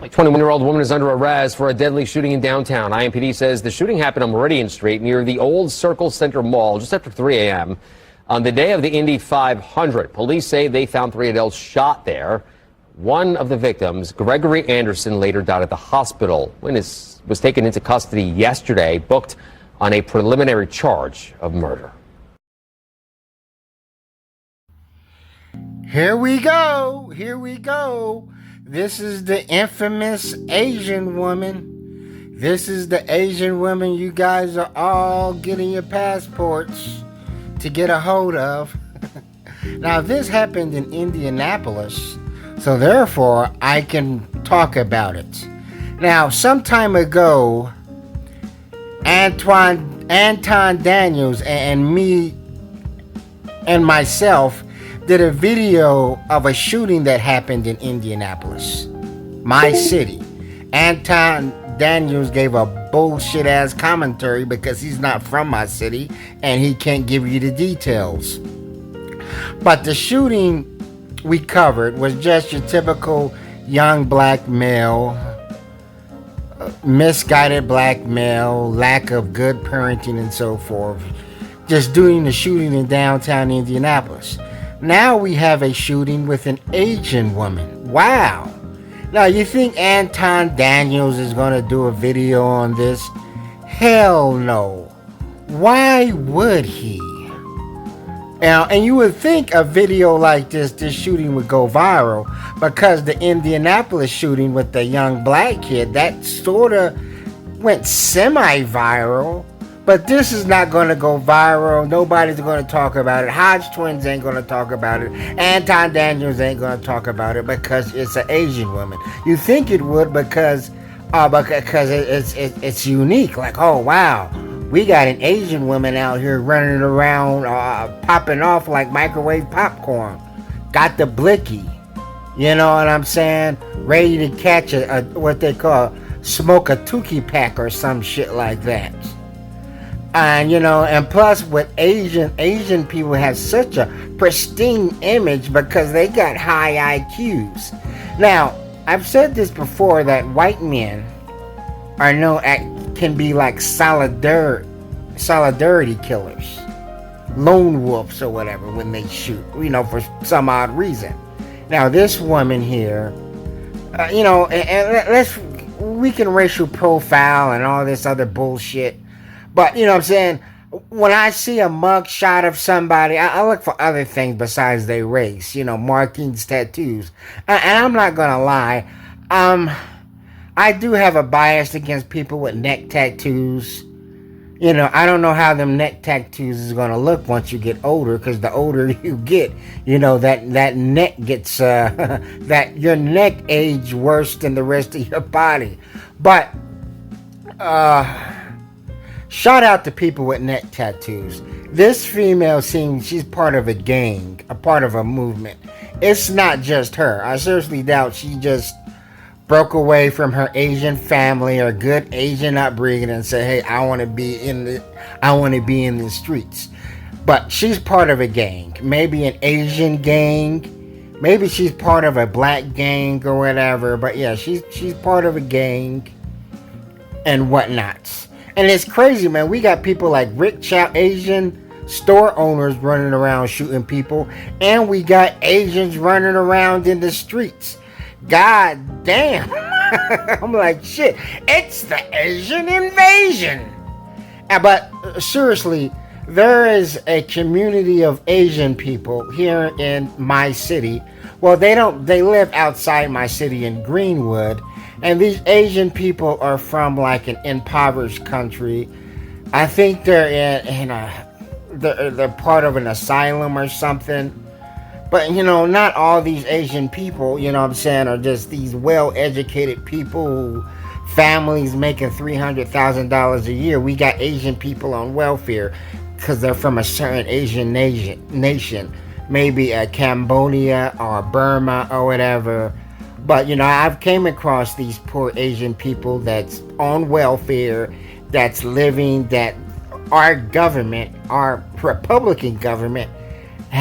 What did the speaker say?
A 21-year-old woman is under arrest for a deadly shooting in downtown. IMPD says the shooting happened on Meridian Street near the old Circle Center Mall just after 3 a.m. on the day of the Indy 500. Police say they found 3 adults shot there. One of the victims, Gregory Anderson, later died at the hospital. Witness was taken into custody yesterday, booked on a preliminary charge of murder. Here we go. Here we go. This is the infamous Asian woman. This is the Asian woman you guys are all getting your passports to get a hold of. Now, this happened in Indianapolis, so therefore I can talk about it. Now, some time ago, Anton Daniels and me and myself did a video of a shooting that happened in Indianapolis, my city. Anton Daniels gave a bullshit ass commentary because he's not from my city and he can't give you the details. But the shooting we covered was just your typical young black male, misguided black male, lack of good parenting and so forth, just doing the shooting in downtown Indianapolis. Now we have a shooting with an Asian woman. Wow. Now you think Anton Daniels is going to do a video on this? Hell no. Why would he? Now, and you would think a video like this shooting would go viral because the Indianapolis shooting with the young black kid, that sort of went semi-viral. But this is not going to go viral. Nobody's going to talk about it. Hodge twins ain't going to talk about it. Anton Daniels ain't going to talk about it because it's an Asian woman. You think it would because it's unique. Like, oh, wow, we got an Asian woman out here running around, popping off like microwave popcorn. Got the blicky. You know what I'm saying? Ready to catch a what they call smoke a Tukey pack or some shit like that. And you know, and plus with Asian people have such a pristine image because they got high IQs. Now, I've said this before that white men are can be like solidarity killers, lone wolves or whatever when they shoot, you know, for some odd reason. Now this woman here, you know, and we can racial profile and all this other bullshit. But, you know what I'm saying, when I see a mug shot of somebody, I look for other things besides their race, you know, markings, tattoos. And I'm not going to lie, I do have a bias against people with neck tattoos. You know, I don't know how them neck tattoos is going to look once you get older, because the older you get, you know, that neck gets, that your neck age worse than the rest of your body. But, shout out to people with neck tattoos. This female seems she's part of a gang, a part of a movement. It's not just her. I seriously doubt she just broke away from her Asian family or good Asian upbringing and said, "Hey, I want to be in the streets." But she's part of a gang, maybe an Asian gang, maybe she's part of a black gang or whatever. But yeah, she's part of a gang and whatnots. And it's crazy, man. We got people like rich Asian store owners running around shooting people, and we got Asians running around in the streets. God damn. I'm like, shit, it's the Asian invasion. But seriously, there is a community of Asian people here in my city. Well, they live outside my city in Greenwood. And these Asian people are from like an impoverished country. I think they're they're part of an asylum or something. But you know, not all these Asian people, you know what I'm saying, are just these well-educated people who families making $300,000 a year. We got Asian people on welfare because they're from a certain Asian nation, maybe Cambodia or Burma or whatever. But, you know, I've came across these poor Asian people that's on welfare, that's living, that our government, our Republican government,